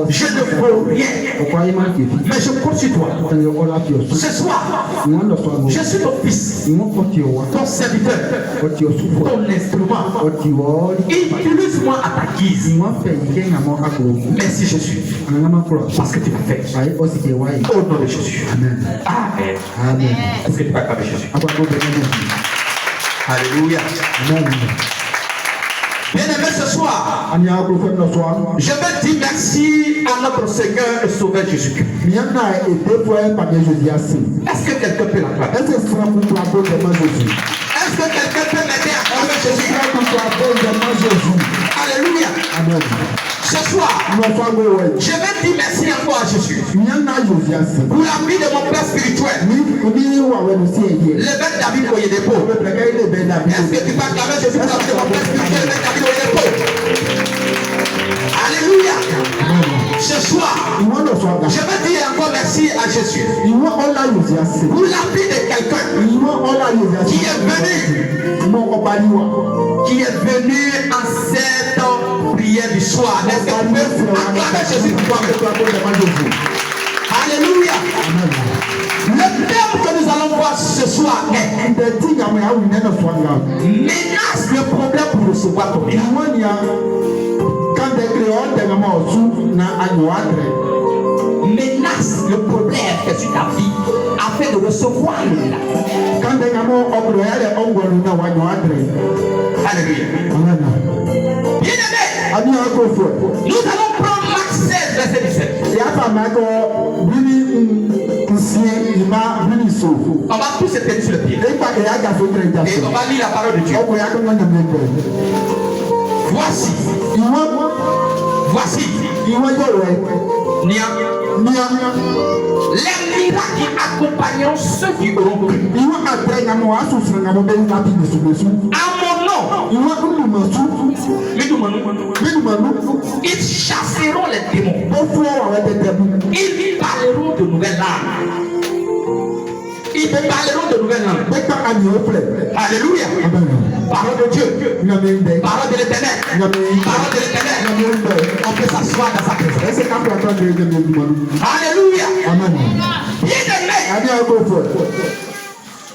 Je ne vaux rien. Mais je compte sur toi. Ce soir, je suis ton fils, ton serviteur, ton instrument. Utilise-moi à ta guise. Merci Jésus. Parce que tu l'as fait. Au nom de Jésus. Amen. Amen. Est-ce que tu vas acclamer Jésus? Alléluia. Amen. Bien-aimé, ce soir, je veux dire merci à notre Seigneur et Sauveur Jésus-Christ. Est-ce que quelqu'un peut l'acclamer? Est-ce que quelqu'un peut m'aider à acclamer Jésus? Alléluia. Amen. Ce soir, je vais dire merci encore à Jésus pour la vie de mon père spirituel, l'évêque David Oyedepo. Est-ce que tu peux acclamer Jésus pour la vie de mon père spirituel, l'évêque David Oyedepo? Alléluia. Ce soir, je vais dire encore merci à Jésus pour la vie de quelqu'un qui est venu en cette prière du soir. Est-ce que tu peux acclamer Jésus pour toi-même? Alléluia. Le thème que nous allons voir ce soir est menace le problème pour recevoir ton bien. Menace le problème que sur ta vie afin de recevoir le miracle. Alléluia. Bien-aimé, nous allons prendre Marc 16, verset 17. On va tous se tenir sur le pied. Et on va lire la parole de Dieu. Voici. Les miracles qui accompagneront ceux qui auront cru. À mon nom, ils chasseront les démons. Ils parleront de nouvelles langues. Alléluia. Parole de Dieu. Parole de l'Éternel. On peut s'asseoir dans sa présence. Alléluia. Amen. Bien-aimé,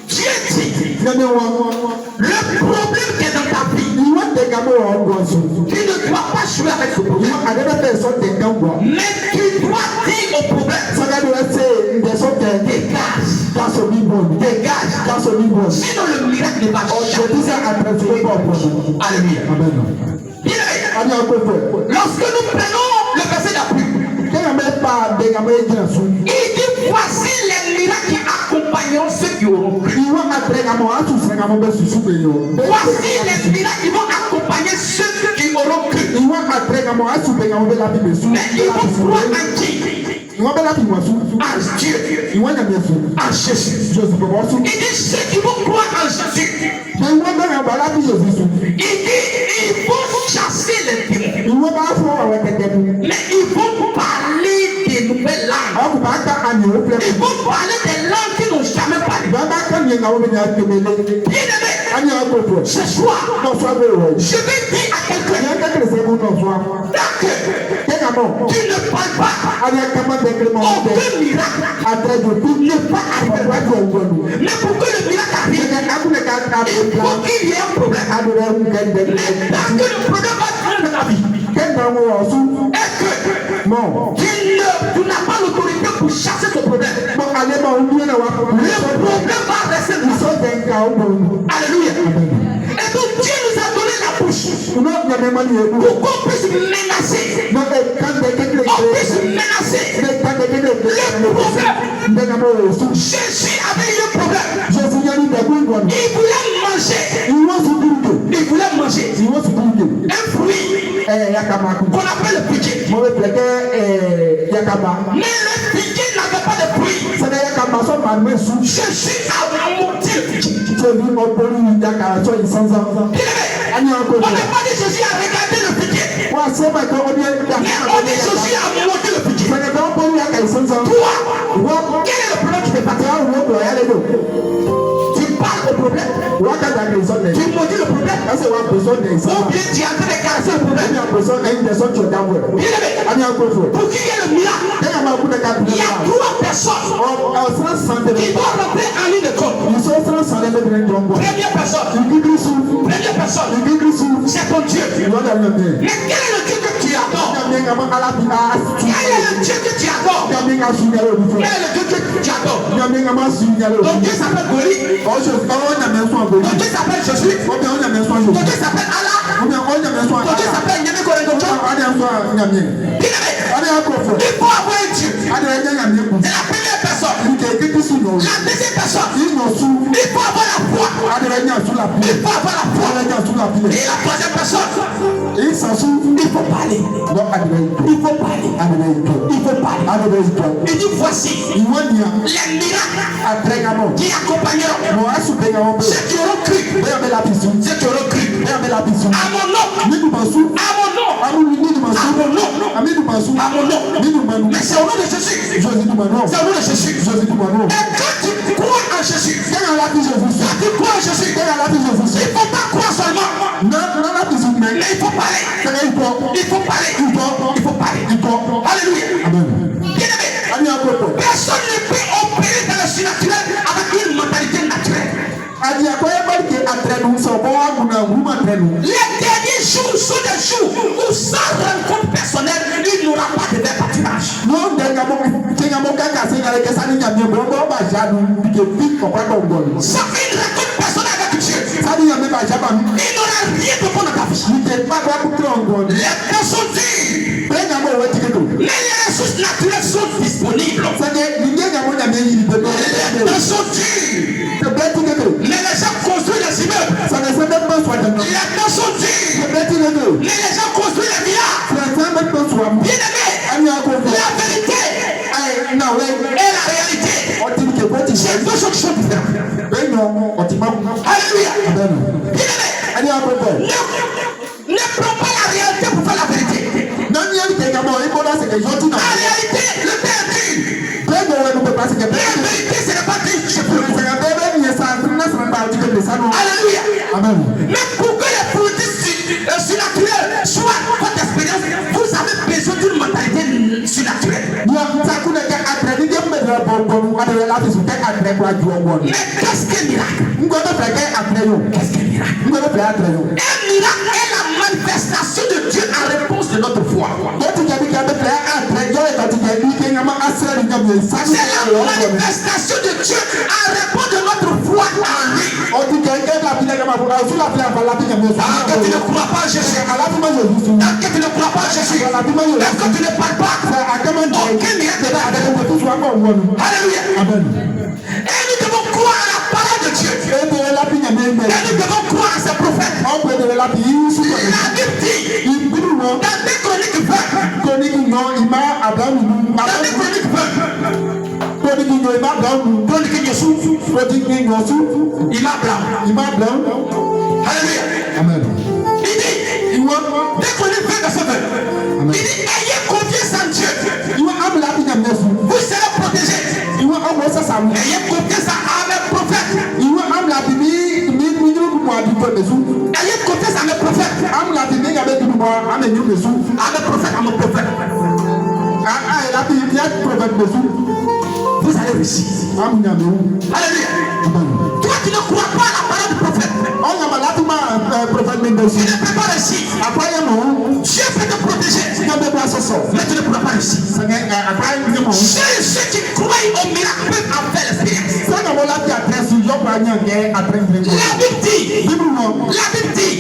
Dieu dit, le problème qui est dans ta vie, tu ne dois pas jouer avec ce problème. Mais tu dois dire au problème, dégage. Sinon le miracle n'est pas joué. Alléluia. Lorsque nous prenons le verset d'appui, il dit voici les miracles qui accompagneront ceux qui auront cru. Voici les miracles qui vont accompagner ceux qui auront cru. Mais ils vont croire en qui? En Dieu, en Jésus. Il dit ceux qui vont croire en Jésus. Il dit ils vont chasser les démons. Mais ils vont parler des nouvelles langues. Ils vont parler des langues qu'ils n'ont jamais parlé. Bien-aimé, ce soir, je vais dire à quelqu'un, tu ne parles pas aucun miracle ne pas arriver. Mais pour que le miracle arrive, il faut qu'il y ait un problème. Mais parce que le problème va être dans ta vie, est-ce que tu n'as pas l'autorité pour chasser ce problème? Le problème va rester là. Alléluia. Et donc Dieu nous a donné la bouche pour qu'on puisse menacer. On puisse menacer le problème. Jésus avait eu le problème. Il voulait manger un fruit qu'on appelle le figuier. Mais le figuier n'avait pas de fruit. Jésus a monté le figuier. On n'a pas dit Jésus a regardé le figuier. Mais on dit Jésus a monté le figuier. Toi, quel est le problème qui te fait? Tu parles au problème. besoin de. Tu maudis le problème. Est-ce que tu as besoin de ça? Ou bien tu es en train de caresser le problème. Tu as besoin d'une personne qui est d'amour. Bien aimé. Pour qu'il y ait le miracle, il y a 3 personnes qui doivent rentrer en ligne de compte. Première personne. C'est ton Dieu. Mais quel est le Dieu que tu adores? Quel est le Dieu que tu adores? Quel est le Dieu que tu adores? Ton Dieu s'appelle Goli. Ton Dieu s'appelle Jésus. Ton Dieu s'appelle Allah. Ton Dieu s'appelle Nyame Korengocho. Il faut avoir un Dieu. C'est la première personne. La deuxième personne. Il faut avoir la foi. Il faut avoir la foi. Et la troisième personne. Il faut parler. Il faut parler. Il faut parler. Il dit voici les miracles qui accompagneront ceux qui auront cru. Ceux qui auront cru. À mon nom. À mon nom. Mais c'est au nom de Jésus. C'est au nom de Jésus. Et quand tu crois en Jésus, tu crois en Jésus, il ne faut pas croire seulement. Mais il faut parler. Il faut parler. Alléluia. Bien aimé. Personne ne peut opérer dans le surnaturel avec une mentalité naturelle. Les derniers jours sont des jours où sans rencontre personnelle, il n'y aura pas de bâtimage. Sans une rencontre personnelle avec Dieu, il n'y aura rien de bon dans ta vie. Les personnes disent, mais les ressources naturelles sont disponibles. Les personnes disent, mais les gens construisent des immeubles. Les personnes disent, mais les gens construisent des villas. Bien aimé, la vérité et la réalité, c'est deux choses différentes. Alléluia. Bien aimé, ne prends pas la réalité pour faire la vérité. La réalité, le Père dit. La vérité, ce n'est pas dit, je peux le faire. Alléluia. Mais pour que les produits surnaturels soient votre expérience, vous avez besoin d'une mentalité surnaturelle. Mais qu'est-ce qu'un miracle? Qu'est-ce qu'un miracle? Un miracle est la manifestation de Dieu en réponse de notre foi. C'est la manifestation de Dieu en réponse de notre foi en lui. Que tu ne crois pas en Jésus. Que tu ne crois pas en Jésus. Que tu ne parles pas. Aucun miracle. Alléluia. Et nous devons croire à la parole de Dieu. Et nous devons croire à ses prophètes. La Bible dit dans 2 Chroniques 20. Dans 2 Chroniques 20. Alléluia. Amen. Il dit, 2 Chroniques 20 verset 20. Il dit, ayez confiance en Dieu. Vous serez protégés. Ayez confiance à mes prophètes. Ayez confiance à mes prophètes. À mes prophètes. Vous allez réussir. Alléluia. Toi qui ne crois pas à la parole du prophète, tu ne peux pas réussir. Dieu peut te protéger, mais tu ne pourras pas réussir. Ceux qui croient au miracle peuvent en faire l'expérience. La Bible dit,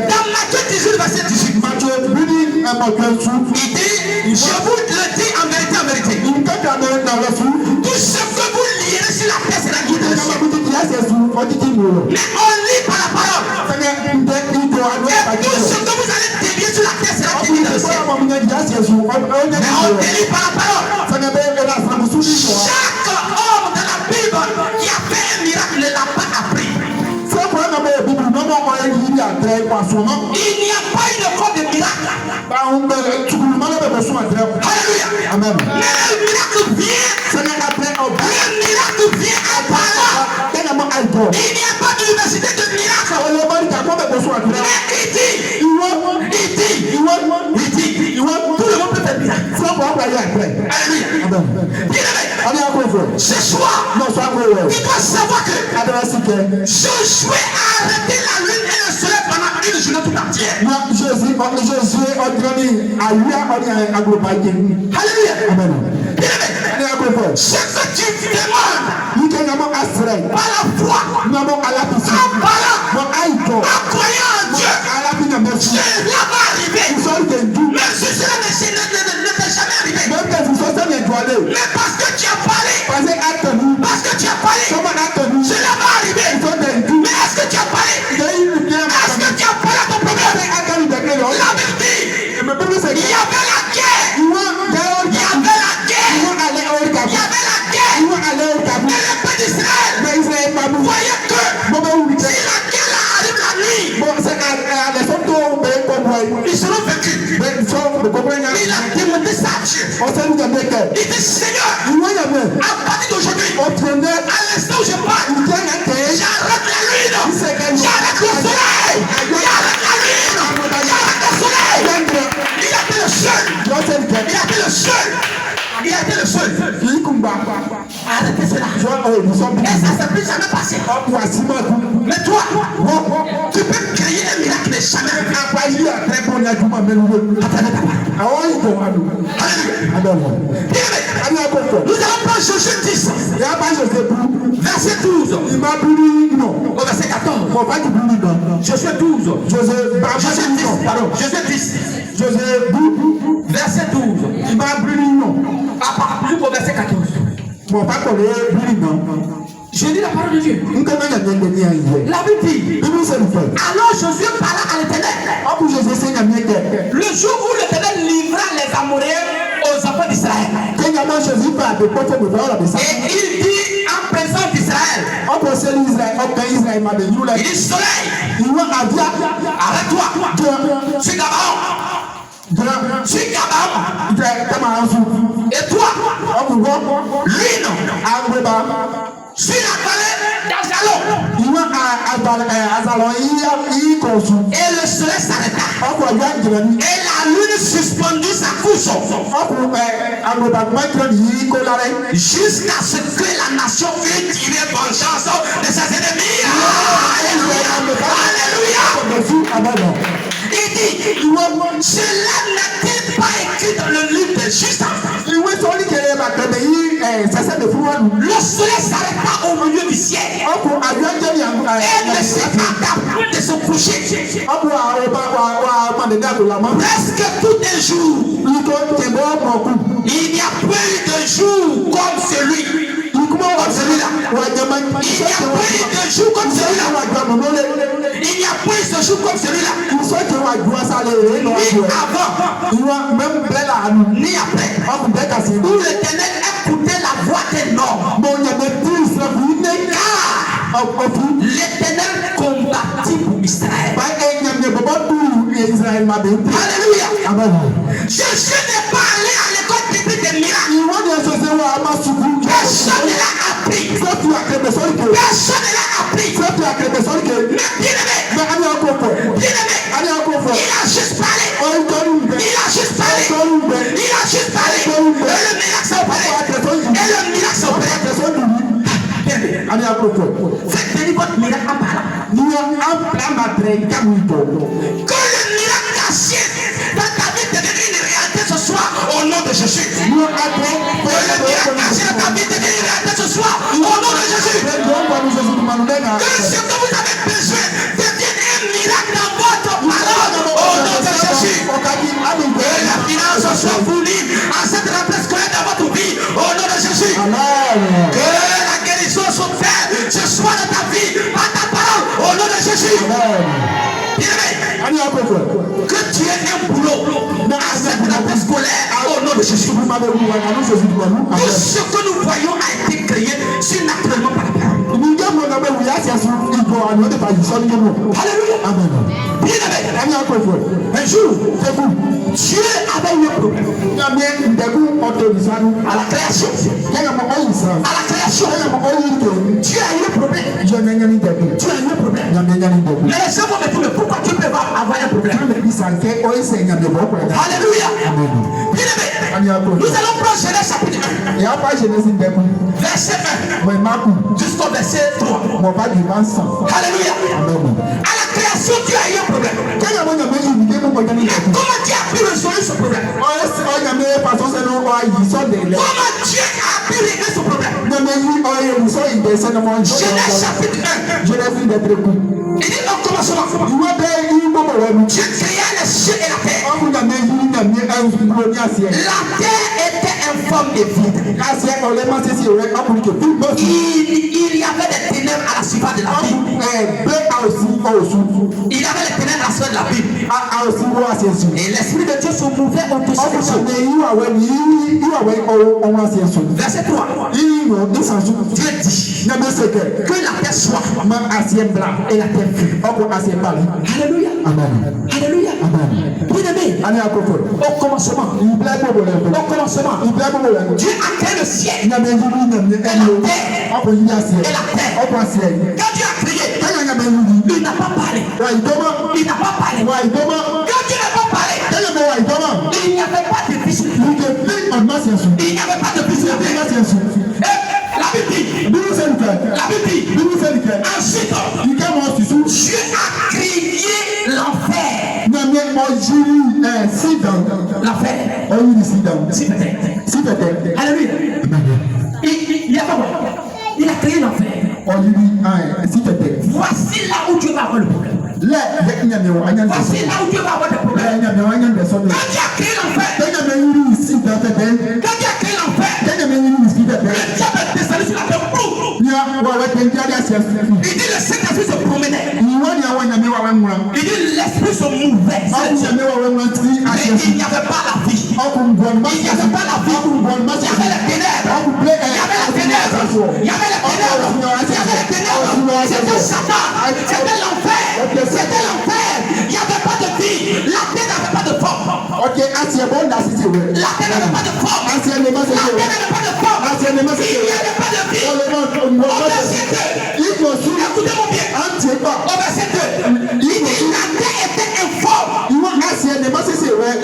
dans Matthieu 18 verset 18, il dit, je vous le dis en vérité, tout ce que vous lirez sur la terre sera guidé. Mais on lit par la parole. Et tout ce que vous allez dévier sur la terre sera guidé dans le ciel. Mais on délie par la parole. Chaque homme dans la Bible qui a fait un miracle ne l'a pas appris. Il n'y a pas une école de miracle. Alléluia. Amen. Mais le miracle vient. Le miracle vient en parlant. Il n'y a pas d'université de miracle. tout le monde peut faire miracle. Ce soir, tu dois savoir que Josué a arrêté la lune et le soleil pendant une journée tout entière. Alléluia. Ce que tu demandes par la foi, en parlant, en croyant en Dieu, cela va arriver. Même si cela ne t'est jamais arrivé. Mais parce que tu as parlé, cela va arriver. Mais est-ce que tu as parlé? Est-ce que tu as parlé à ton problème? La vérité, il y avait la guerre. Et le peuple d'Israël voyait que si la guerre arrive la nuit, ils seront vaincus. Il a demandé ça à Dieu. Il dit Seigneur, à partir d'aujourd'hui, à l'instant où je parle, j'arrête la lune, j'arrête le soleil, j'arrête la lune, j'arrête le soleil. Il a été le seul. Arrêtez cela. Et ça ne s'est plus jamais passé. Mais toi, tu peux créer un miracle qui n'est jamais arrivé. Nous allons prendre Josué 10, verset 12 au verset 14. Josué 12. Josué 10. Verset 12. À partir du verset 14. Je lis la parole de Dieu. La Bible dit, alors Josué parla à l'Éternel. Le jour où l'Éternel livra les Amoréens aux enfants d'Israël. Et il dit en présence d'Israël, il dit soleil, arrête-toi, tu es Gabaon. Et toi, lune, sur la vallée d'Azalon. Et le soleil s'arrêta. Et la lune suspendit sa couche. Jusqu'à ce que la nation eût tiré vengeance de ses ennemis. Alléluia. Il dit, cela n'est-il pas écrit dans le livre des justes? Le soleil s'arrêta au milieu du ciel. Et ne s'écarta point de son coucher. Presque tout un jour. Il n'y a plus de jour comme celui. Il n'y a plus de jour comme celui-là. Il n'y a plus de jour comme celui-là. Ni avant, ni après. Où l'Éternel écoutait la voix des nords. L'Éternel combattit pour Israël. Alléluia. Jésus n'est pas allé à l'école biblique des miracles. Personne ne l'a appris. Personne ne l'a appris. Mais bien-aimé, il a juste parlé. Il a juste parlé. Et le miracle s'est opéré. Faites bénir votre miracle en parlant. Que le miracle caché dans ta vie devienne une réalité ce soir au nom de Jésus. Que le miracle caché dans ta vie devienne une réalité ce soir au nom de Jésus. Que ce que vous avez besoin devienne un miracle dans votre parole au nom de Jésus. Que la finance soit fournie à cette rentrée scolaire dans votre vie au nom de Jésus. Que la guérison soit faite ce soir dans ta vie par ta parole au nom de Jésus. Que tu aies un boulot à cette rentrée scolaire au nom de Jésus. Tout ce que nous voyons a été créé surnaturellement par la parole. Alléluia. Bien-aimé, Un jour, Dieu avait eu un problème. À la création. À la création. Dieu a eu un problème. Dieu a eu un problème. Mais les gens vont me dire, mais pourquoi tu peux avoir un problème? Alléluia. Nous allons prendre Genèse chapitre 1. Verset 1 jusqu'au verset 3. Alléluia. À la création, Dieu a eu un problème. Comment Dieu a pu résoudre ce problème? Comment Dieu a pu régler ce problème? Genèse chapitre 1. Il dit au commencement, Dieu créa les cieux et la terre. La terre était informe et vide. Il y avait des ténèbres à la surface de la Bible. Il y avait les ténèbres à la surface de la Bible. Et l'Esprit de Dieu se mouvait au-dessus des choses. Verset 3. Dieu dit que la terre soit et la terre fut. Alléluia. Alléluia. Bien-aimé, au commencement, Dieu a créé le ciel et la terre. Quand Dieu a créé, il n'a pas parlé. Quand Dieu n'a pas parlé, il n'y avait pas de vie. Il n'y avait pas de vie. La Bible dit, ensuite, Dieu a créé l'enfer. Alléluia. Il a créé l'enfer. Voici là où Dieu va avoir le problème. Voici là où Dieu va avoir le problème. Quand Dieu a créé l'enfer, le diable est descendu sur la terre. Il dit le Saint-Esprit se promenait. Il dit l'Esprit se mouvait. Mais il n'y avait pas la vie. Il n'y avait pas la vie. Il y avait les ténèbres. C'était Satan. C'était l'enfer. Il n'y avait pas de vie. La terre n'avait pas de forme. La terre n'avait pas de forme. La terre n'avait pas de forme. Il n'y avait pas de vie. Écoutez-moi bien. Au verset 2, il dit la terre était informe.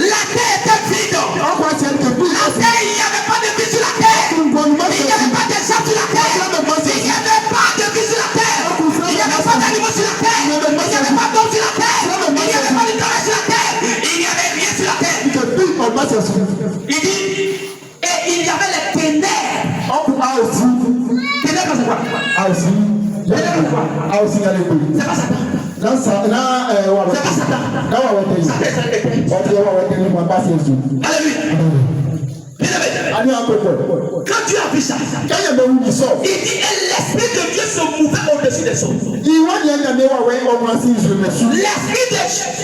La terre était vide. La terre, il n'y avait pas de vie sur la terre. Il n'y avait pas de gens sur la terre. Il n'y avait pas de vie sur la terre. Il n'y avait pas d'animaux sur la terre. Il n'y avait pas d'hommes sur la terre. Il n'y avait pas de travail sur la terre. Il n'y avait rien sur la terre. Il dit, et il y avait les ténèbres. Ténèbres, c'est quoi? C'est pas Satan. Quand Dieu a vu ça, il dit et l'Esprit de Dieu se mouvait au-dessus des choses. L'Esprit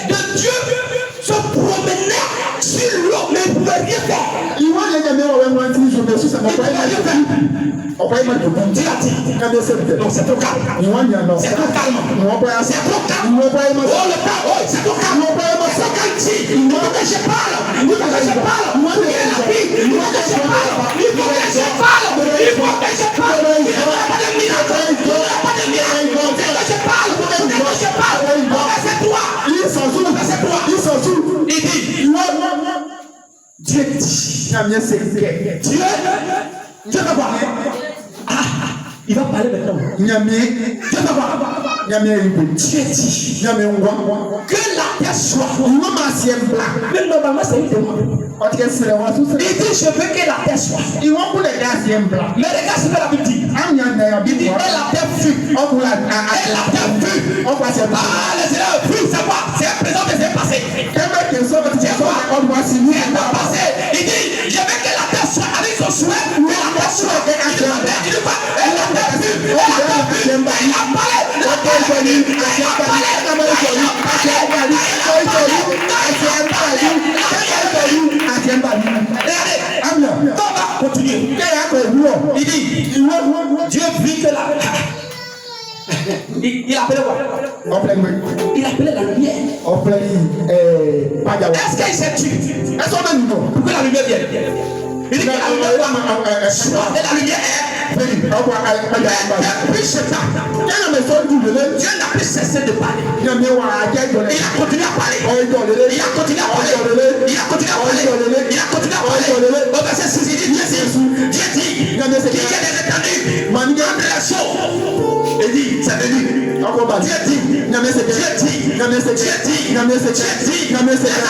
de Dieu se promenait sur l'eau, mais il ne pouvait rien faire. Donc c'est trop calme. C'est trop calme. C'est trop calme. Oh le temps, c'est trop calme. C'est calme ici. Il faut que je parle. Il faut que je parle. Il faut que je parle. Il faut que je parle. Il faut que je parle. Il n'y aura pas de miracle. Il n'y aura pas de miracle. Il faut que je parle. Il faut que je parle. Verset 3. Il dit Dieu dit. Dieu va voir. Il va parler maintenant. Dieu va voir. Dieu dit que la terre soit. Mais normalement c'est une demande. Il dit je veux que la terre soit. Mais regarde ce que la Bible dit. Il dit et la terre fut. Et la terre fut. Les élèves fut, c'est quoi? C'est un présent que c'est passé. C'est quoi? C'est pas passé. Il dit je veux que la terre soit avec son souhait. Que la terre soit. Il dit quoi? Et la terre fut. Il a parlé. Il dit Dieu vit que la Il appelait quoi? Il appelait la lumière. Est-ce qu'il s'est tué? Est-ce qu'on a une mot? Pourquoi la lumière vient? Il dit que la lumière et la lumière est. Depuis ce temps, Dieu n'a plus cessé de parler. Il a continué à parler. Il a continué à parler. Il a continué à parler. Il a continué à parler. Au verset 6, il dit Dieu dit qu'il y a des étendues entre les eaux. Il dit c'est venu. Dieu dit les nations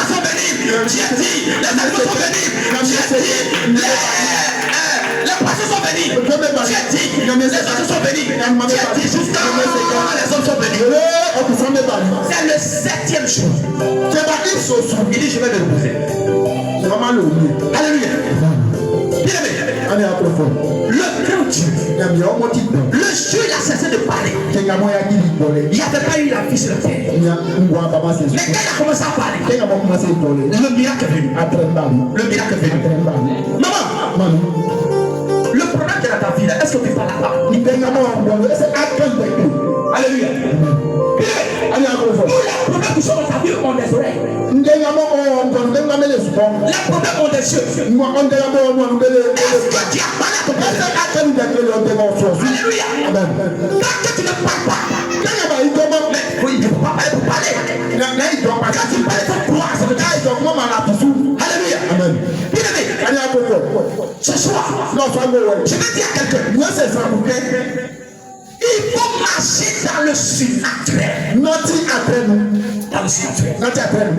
sont venues. Dieu dit les animaux sont venus. Dieu dit les poissons sont venus. Dieu dit les oiseaux sont venus. Dieu dit jusqu'à les hommes sont venus. C'est le 7e jour. Il dit je vais me reposer. Alléluia. Bien-aimé. Le grand Dieu. Le jour il a cessé de parler. Il n'y avait pas eu la vie sur la terre. Mais quand il a commencé à parler, le miracle est venu. Le miracle est venu. Maman, le problème de ta vie là, est-ce que tu parles là-bas? Alléluia. Tous les problèmes qui sont dans ta vie ont des oreilles. Les problèmes ont des yeux. Est-ce que tu as parlé à ton père? Alléluia. Quand tu ne parles pas, mais oui, il ne faut pas parler pour parler. Quand tu parles pour croire, ça veut dire. Alléluia. Bien-aimé, ce soir, je vais dire à quelqu'un. Il faut marcher dans le surnaturel. Dans le surnaturel.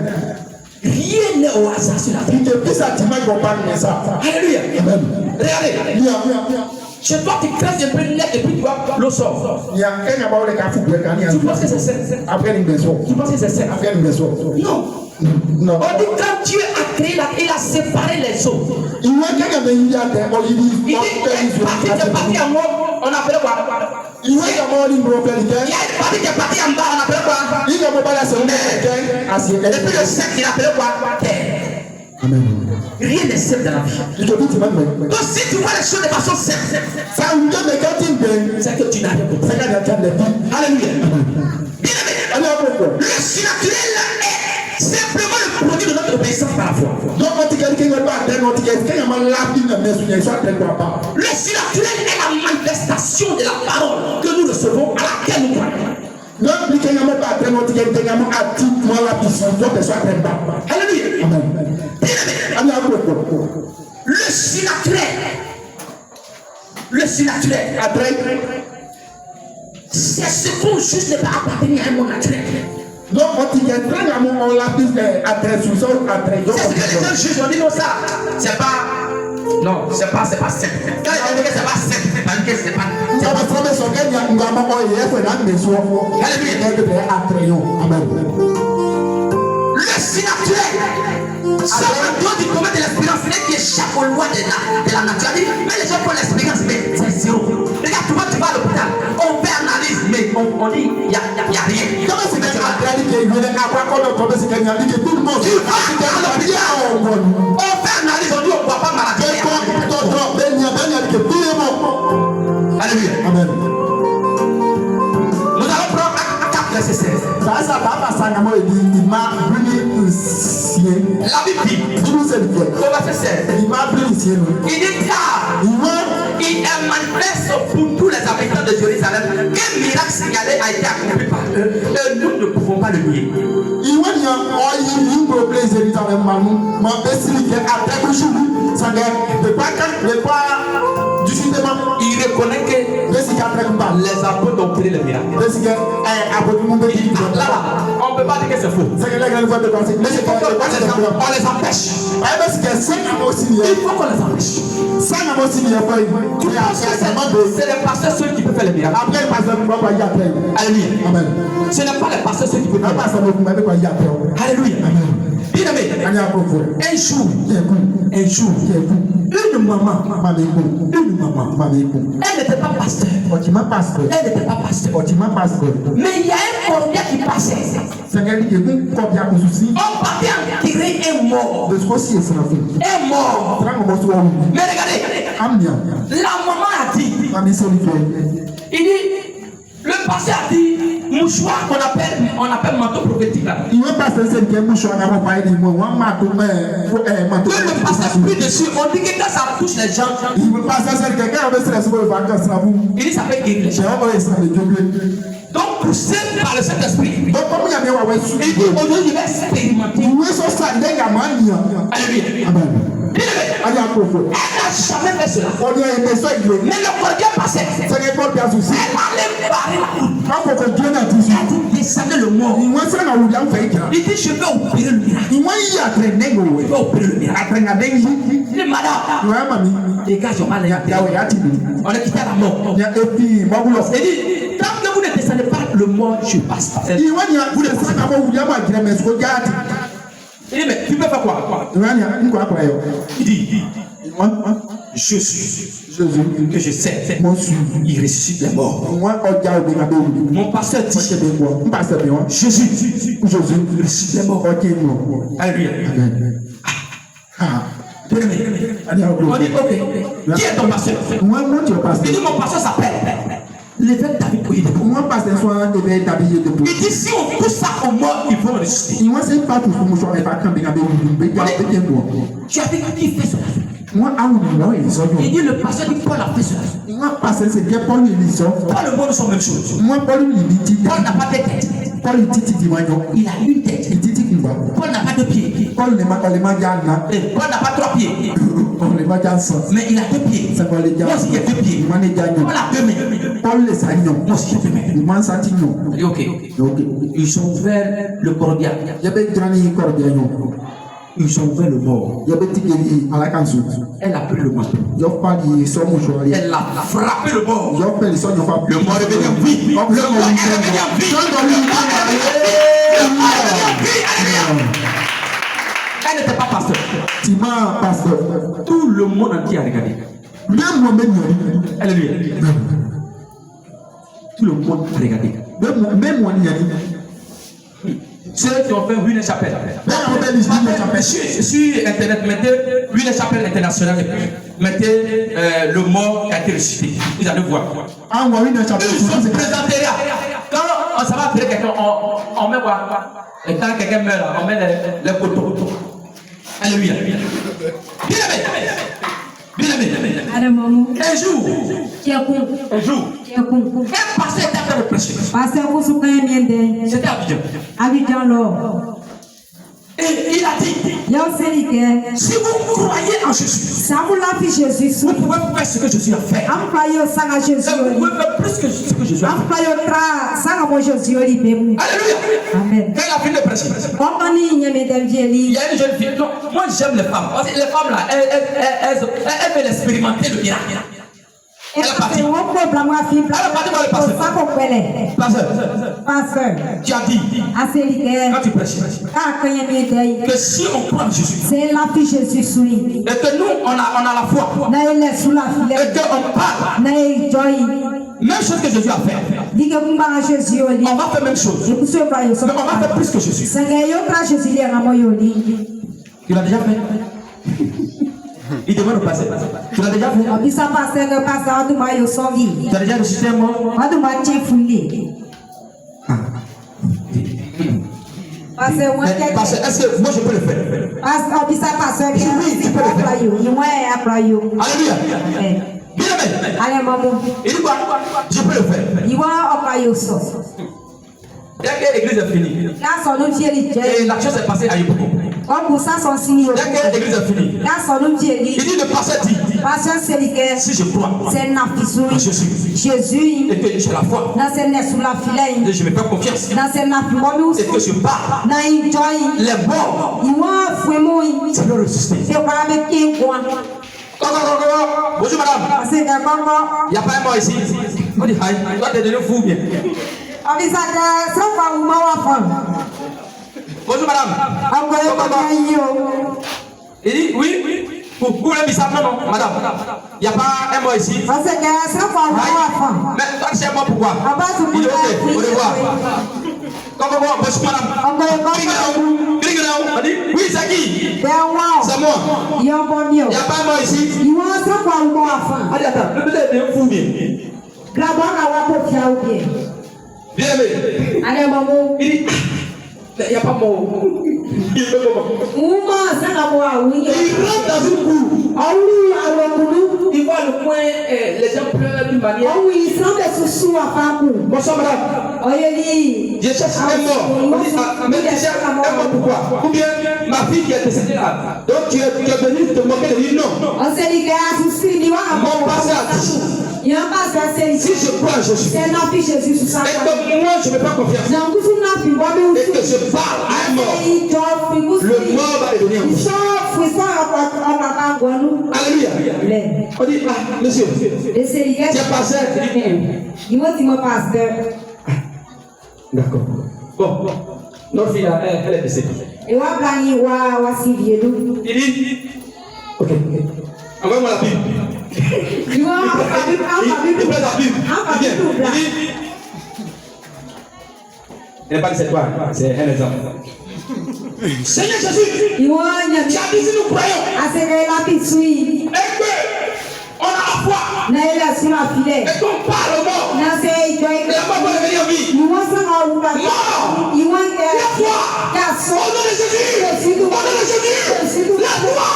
Rien n'est au hasard sur la vie. Alléluia. Regardez. Chez toi, tu crèves un peu net et puis tu vois l'eau sort. Tu penses que c'est ça? Tu penses que c'est ça? Non. On dit quand Dieu a créé il a séparé les eaux. Il dit parti en haut, on appelle quoi? Il y a une partie qui est partie en bas, on appelle quoi? Et puis le 7, il appelle quoi? Terre. Rien n'est simple dans la vie. Donc si tu vois les choses de façon simple, c'est que tu n'as rien compris. Alléluia. Bien-aimé, le surnaturel est simplement le produit de notre obéissance par la foi. Le surnaturel est la manifestation de la parole que nous recevons, à laquelle nous croyons. Alléluia. Le surnaturel, c'est ce qu'on juste ne pas appartenir à un monde naturel. Donc, c'est ce que les gens jugent, on dit non ça, c'est pas. Non, c'est pas simple. Quand il dit que c'est pas simple, c'est pas que c'est pas. Le surnaturel, ça va dans du domaine de l'expérience, qui échappe aux lois de la nature. Mais les gens font l'expérience, mais c'est zéro. Regarde, tu vas à l'hôpital, on fait analyse, mais on dit, il n'y a rien. Comment c'est que tu vas on fait analyse, on dit, on ne voit pas maladie. Alléluia. Amen. Nous allons prendre Acte verset 16. La Bible dit, au verset 16, il dit car il est manifeste pour tous les habitants de Jérusalem qu'un miracle signalé a été accompli par eux et nous ne pouvons pas le nier. Il reconnaît que les apôtres ont pris le miracle. Là, on ne peut pas dire que c'est faux. Mais c'est pourquoi on les empêche. Il faut qu'on les empêche. Tu penses que c'est les pasteurs ceux qui peuvent faire le miracle? Alléluia. Ce n'est pas les pasteurs ceux qui peuvent faire le miracle. Alléluia. Bien-aimé, un jour, une maman, elle n'était pas pasteur. Mais il y a un corbillard qui passait. On partait en tirer un mort. Mais regardez, la maman a dit, il dit, Le pasteur a dit mouchoir qu'on appelle manteau prophétique là. Il veut passer ce qui est mouchoir à mon pays. Moi, manteau, manteau. Le pasteur prie dessus. On dit que quand ça touche les gens, il veut passer ce qui est quelqu'un avec ses vacances là. Il dit ça fait guérir les gens. Donc poussé par le Saint-Esprit. Donc comme il y a bien il dit aujourd'hui je vais expérimenter. Alléluia. Elle n'a jamais fait cela. Mais le cordier passait. Elle allait barrer la route. Elle descendait le mort. Il dit je vais opérer le miracle. Je vais opérer le miracle. Il dit madame, dégage, on a quitté la mort. Il dit tant que vous ne descendez pas le mort, je passe. Il dit mais tu peux faire quoi? Il dit je suis Jésus que je sais. Il ressuscite les morts. Mon pasteur dit Jésus ressuscite les morts. Alléluia. On dit ok. Qui est ton pasteur? Il dit mon pasteur s'appelle l'évêque David Oyedepo. Il dit si on pousse ça au mort, il faut ressusciter. Tu as vu qui fait cela? Il dit le pasteur dit Paul a fait cela. Paul le monde sont même chose. Paul n'a pas de tête. Il a une tête. Paul n'a pas de pieds. Paul n'a pas 3 pieds. Mais il a 2 pieds. Moi aussi j'ai 2 pieds. Paul a 2 mains. Moi aussi j'ai 2 mains. Ok. Ils ont ouvert le cordial. Ils ont ouvert le mort. Elle a pris le mort. Elle a frappé le mort. Le mort est devenu en vie. Le mort est devenu en vie. Elle n'était pas pasteur. Tout le monde entier a regardé. Alléluia. Tout le monde a regardé. Ceux qui ont fait Wiener Chapel. Sur internet, mettez Wiener Chapel international. Mettez le mort qui a été ressuscité. Vous allez voir. Ils sont présentés là. Quand on s'en va appeler quelqu'un, on met quoi? Et quand quelqu'un meurt, on met les poteaux. Alléluia. Bien aimé. Un jour. Un pasteur était en train de prêcher. C'était Abidjan. Et il a dit, si vous croyez en Jésus, vous pouvez faire ce que Jésus a fait. Vous pouvez faire plus que ce que Jésus a fait. Alléluia. Amen. Quand il a fini de prêcher, il y a une jeune fille. Non, moi j'aime les femmes. Parce que les femmes là, elles veulent expérimenter le miracle. Elle a parti. Elle a parti par le pasteur. Tu as dit, quand tu prêches, que si on croit en Jésus, et que nous, on a la foi, et qu'on parle, même chose que Jésus a fait, on va faire même chose. Mais on va faire plus que Jésus. Tu l'as déjà fait? Il demande au pasteur. Tu l'as déjà fait? Tu as déjà ressuscité un mort? Pasteur, est-ce que moi je peux le faire? Oui, tu peux le faire. Alléluia. Bien aimé. Il dit quoi? Je peux le faire. Dès que l'église est finie, et la chose est passée à Yopoko. Dès que l'église est finie, il dit le pasteur dit, si je crois en Jésus, et que j'ai la foi, et je me fais confiance, et que je parle, les morts, ça doit ressusciter. Bonjour madame. Il n'y a pas un mort ici. On dit, toi t'es devenu fou bien. Bonjour madame. Il dit oui. Vous voulez dire ça? Non, madame. Il n'y a pas un mot ici. Mais toi tu sais moi pourquoi? Il dit ok, au revoir. Bonjour madame. On dit oui, c'est qui? C'est moi. Il n'y a pas un mot ici. Allez, attends, le bébé est fou bien. Bien aimé. Il dit, il n'y a pas mot. Il fait comment? Il rentre dans une cour. Il voit le coin, les gens pleurent d'une manière. Bonsoir madame. Je cherche un mort. On dit, mais tu cherches un mort pourquoi? Ou bien ma fille qui est décédée là. Donc tu es venu te moquer de lui? Non. Mon passé a dit. Si je crois en Jésus, et que moi je ne fais pas confiance, et que je parle à un mort, le mort va devenir vie. Alléluia. On dit, ah, monsieur, tu es pasteur. D'accord. Bon, notre fille, elle est décédée. Il dit, ok, envoie-moi la Bible. Il prend la Bible. Il dit, elle n'est pas de cette toi, c'est un exemple. Seigneur Jésus, tu as dit si nous croyons, et qu'on a la foi, et qu'on parle au mort, la mort va devenir vie. Mort, la foi, au nom de Jésus, au nom de Jésus, la foi,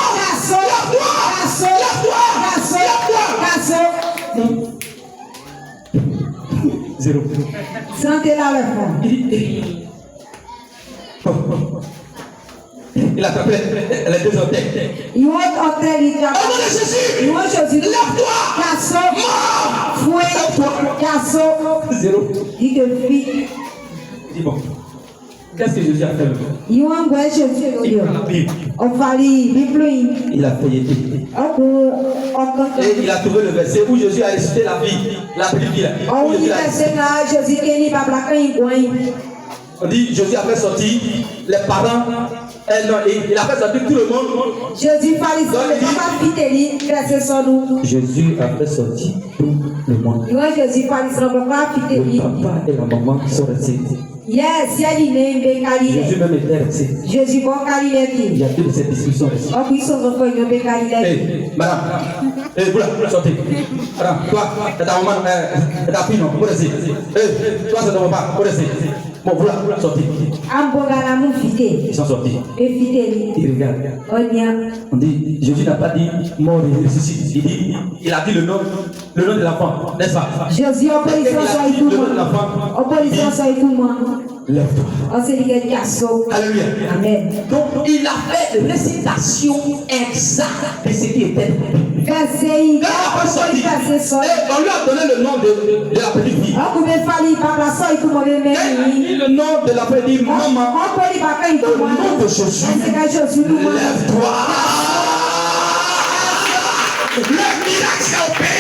zéro. Il a attrapé les deux orteils. Au nom de Jésus, lève-toi. Mort. Zéro. Dis bon. Qu'est-ce que Jésus a fait? Il prend la Bible. Il a feuilleté. Et il a trouvé le verset où Jésus a récité la Bible. La Bible. On dit Jésus a fait sortir les parents. Il a fait sortir tout le monde. Jésus a fait sortir tout le monde. Le papa et la maman sont restés. Jésus même était resté. Il y a deux de ces discussions. Madame, vous là, sortez. Madame, toi, ta maman, ta fille, non, vous restez. Toi, c'est ton papa, vous restez. Bon, vous là, sortez. Ils sont sortis. Ils regardent. On dit, Jésus n'a pas dit mort et ressuscite. Il a dit le nom de l'enfant, n'est-ce pas? Jésus a dit le nom de l'enfant. Lève-toi. Alléluia. Amen. Donc, il a fait une récitation exacte de ce qui était. Quand on lui a donné le nom de la petite fille. Quand il a dit le nom de la petite fille, maman, au nom de Jésus, lève-toi. Le miracle s'est opéré.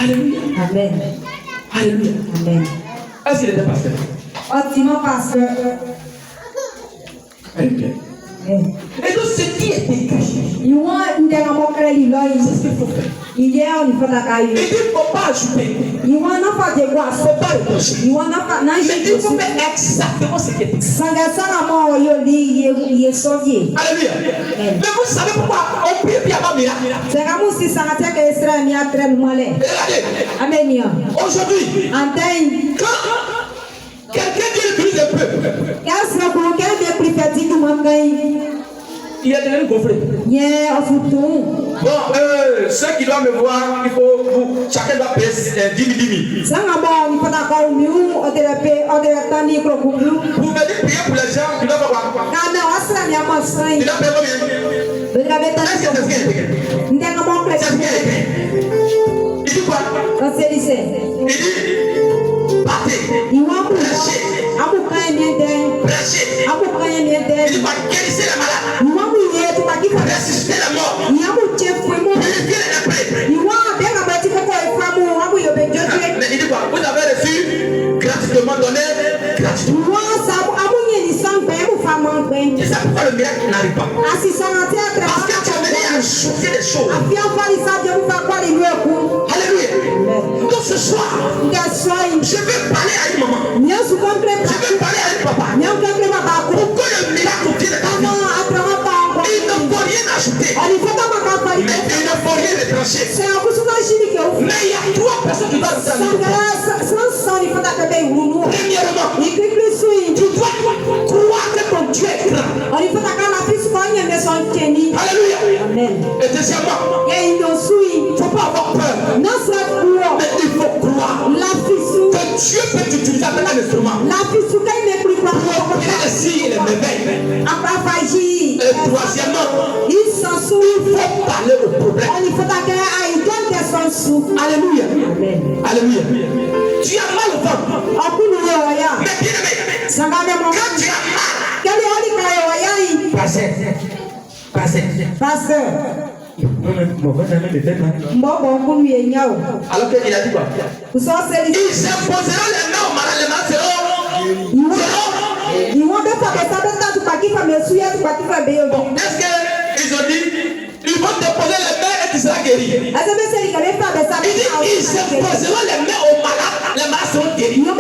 Alléluia. Amen. Alléluia. Amen. Est-ce qu'il était pasteur? Alléluia. Et donc ce qui est écrit, c'est ce qu'il faut faire. Il dit, il ne faut pas ajouter. Il ne faut pas reprocher. Mais il faut faire exactement ce qui est écrit. Alléluia. Mais vous savez pourquoi on prie bien avant miracle? Regardez. Aujourd'hui, quand quelqu'un dit l'église est peu, il y a devenu gonflé. Bon, ceux qui doivent me voir, il faut chacun doit payer 10 000. Vous venez prier pour les gens qui doivent avoir. Il doit payer combien? Est-ce que c'est ce qui est écrit? Il dit quoi? Il dit partez, prêchez. Il dit pas guérissez les malades, ressuscitez les morts, purifiez les lépreux. Mais il dit quoi? Vous avez reçu gratuitement donné, gratuitement. Et c'est pourquoi le miracle n'arrive pas. Parce que tu as venu ajouter des choses. Alléluia. Donc ce soir, je vais parler à une maman. Je vais parler à un papa. Pour que le miracle vienne de ta vie. Il ne faut rien ajouter. Mais il ne faut rien branché. C'est un coup sur la chine qui est au Mais il y a 3 personnes qui doivent rester en Premièrement, tu dois croire que ton Dieu est grand. Alléluia. Et deuxièmement, il ne faut pas avoir peur. Mais il faut croire que Dieu peut t'utiliser avec un instrument. Pour opérer les signes et les merveilles. Et troisièmement, il faut parler au problème. Alléluia. Alléluia. Tu as mal au ventre. Mais bien aimé, quand tu as mal, pasteur. Alors qu'il a dit quoi? Ils s'imposeront les mains au malade, les mains seront. Est-ce qu'ils ont dit, ils vont te poser les mains et tu seras guéri? Il dit, ils s'imposeront les mains au malade, les mains seront guéris. Donc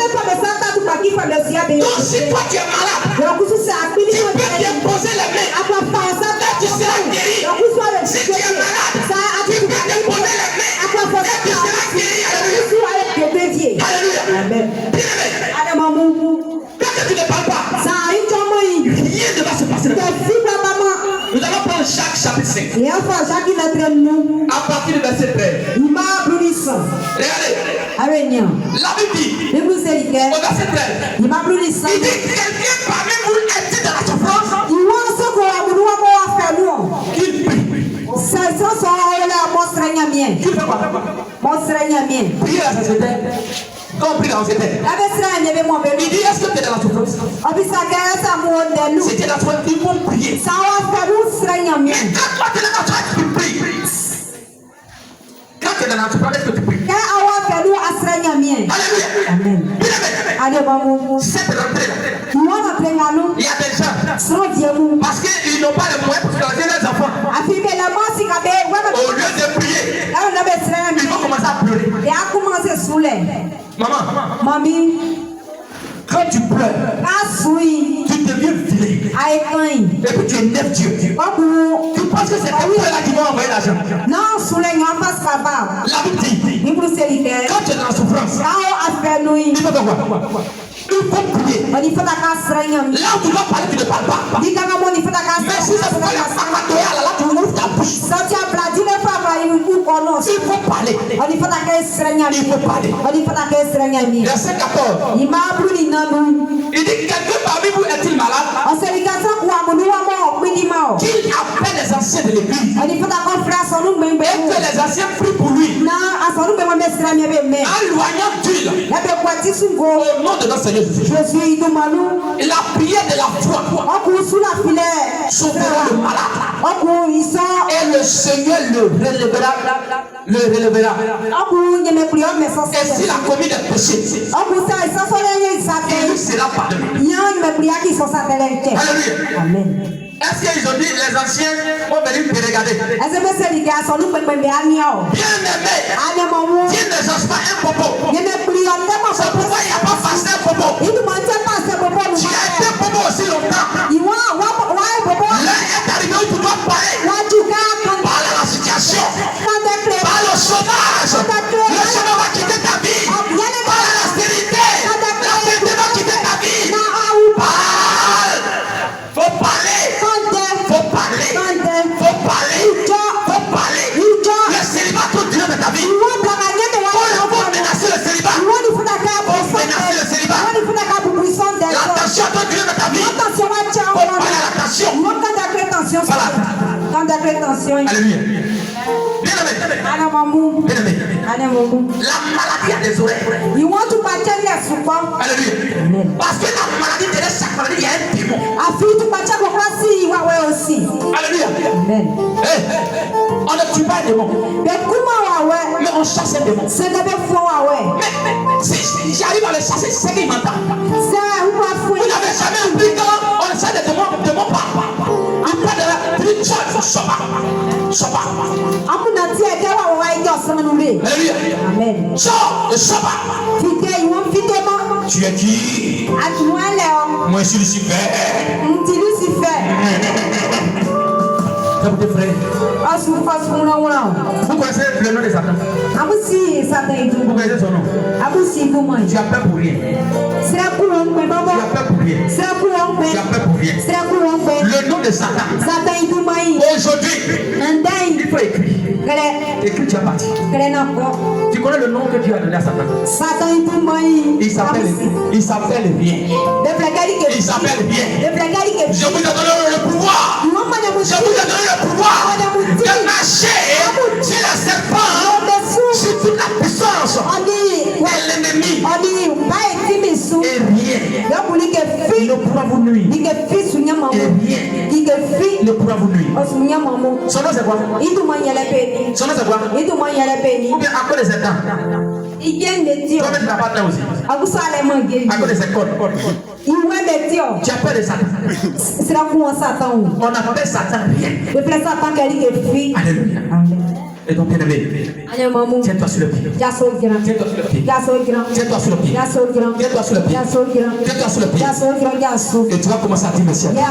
si toi tu es malade, tu peux t'imposer les mains et tu seras guéri. Si tu es malade, tu peux t'imposer les mains et tu seras guéri. Alléluia. Quand tu ne parles pas, rien ne va se passer. Nous allons prendre chaque chapitre 5. À partir du verset 13. Regardez. La Bible dit, au verset 13, il dit, quelqu'un parmi vous est-il dans la souffrance? Qu'il prie. Qu'il fait quoi? Prier la société. Quand on prie dans la société, il dit, est-ce que tu es dans la souffrance? Si tu es dans la souffrance, il faut prier. Mais quand toi tu es dans la souffrance, tu pries. Quand tu es dans la souffrance, est-ce que tu pries? Alléluia. Cette rentrée-là, il y a des gens, parce qu'ils n'ont pas les moyens pour garder leurs enfants, au lieu de prier, ils vont commencer à pleurer. Maman, quand tu pleures, tu deviens vilain. Et puis tu énerves Dieu. Tu penses que c'est comme là qui va envoyer l'argent. La Bible dit, quand tu es dans la souffrance, il faut faire quoi? Il faut prier. Là où tu dois parler, tu ne parles pas. Mais si ça ne peut pas là tu ouvres ta bouche. Il faut parler. Il faut parler. Verset 14. Il dit, quelqu'un parmi vous est-il malade? Qu'il appelle les anciens de l'église. Et que les anciens prient pour lui. En loignant d'huile. Au nom de notre Seigneur Jésus. Et la prière de la foi sauvera le malade. Et le Seigneur le relèvera. Et s'il a commis des péchés, il lui sera pardonné. Alléluia. Amen. Est-ce qu'ils ont dit les anciens vont venir te regarder? Bien aimé, Dieu ne change pas un popo. C'est pourquoi il n'y a pas passé un popo. Tu as été popo aussi longtemps. L'heure est arrivée où tu dois parler. Parle à la situation. Parle au chômage. Le chômage va quitter ta vie. Parle à la stérilité. La stérilité va quitter ta vie. Parle. Faut parler. Faut parler. Le célibat tout durant de ta vie. Faut menacer le célibat. Faut menacer le célibat. L'attention tout durant de ta vie. Faut parler à l'attention. Voilà. Alléluia. Bien aimé. La maladie a des oreilles. Alléluia. Parce que la maladie, derrière chaque maladie, il y a un démon. Alléluia. On ne tue pas un démon. Mais on chasse un démon. Mais si j'arrive à le chasser, c'est qu'il m'entend. Vous n'avez jamais oublié quand on chasse des démons parlent. Après de la triche, il faut sopa. Alléluia. Amen. Sopa. Tu es qui? Moi je suis Lucifer. C'est pour tes frères. Vous connaissez le nom de Satan? Vous connaissez son nom? Tu as peur pour rien. Tu as peur pour rien. Tu as peur pour rien. Le nom de Satan. Aujourd'hui, il faut écrire. Écris, tu as parti. Tu connais le nom que Dieu a donné à Satan? Il s'appelle rien. Il s'appelle rien. Je vous ai donné le pouvoir. Je vous ai donné le pouvoir de marcher sur la serpent, sur toute la puissance de l'ennemi. Et rien ne pourra vous nuire. Et rien ne pourra vous nuire. Son nom c'est quoi? Son nom c'est quoi? Ou bien à cause de ses dents. Combien tu n'as pas de dents aussi? À cause de ses cordes. Tu as peur de Satan. On appelle Satan rien. Alléluia. Et donc, bien-aimé, tiens-toi sur le pied. Tiens-toi sur le pied. Tiens-toi sur le pied. Tiens-toi sur le pied. Tiens-toi sur le pied. Et tu vas commencer à dire merci à Dieu.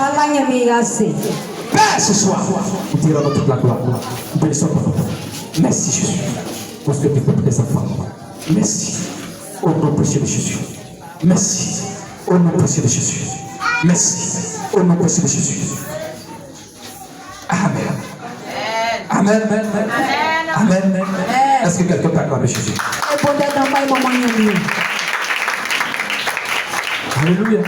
Père, ce soir, nous te rendons toute la gloire. Bénissons ton nom. Merci Jésus pour ce que tu fais pour tes enfants. Merci au nom précieux de Jésus. Merci au nom précieux de Jésus. Merci au nom précieux de Jésus. Amen. Amen. Amen. Est-ce que quelqu'un peut acclamer Jésus? Alléluia.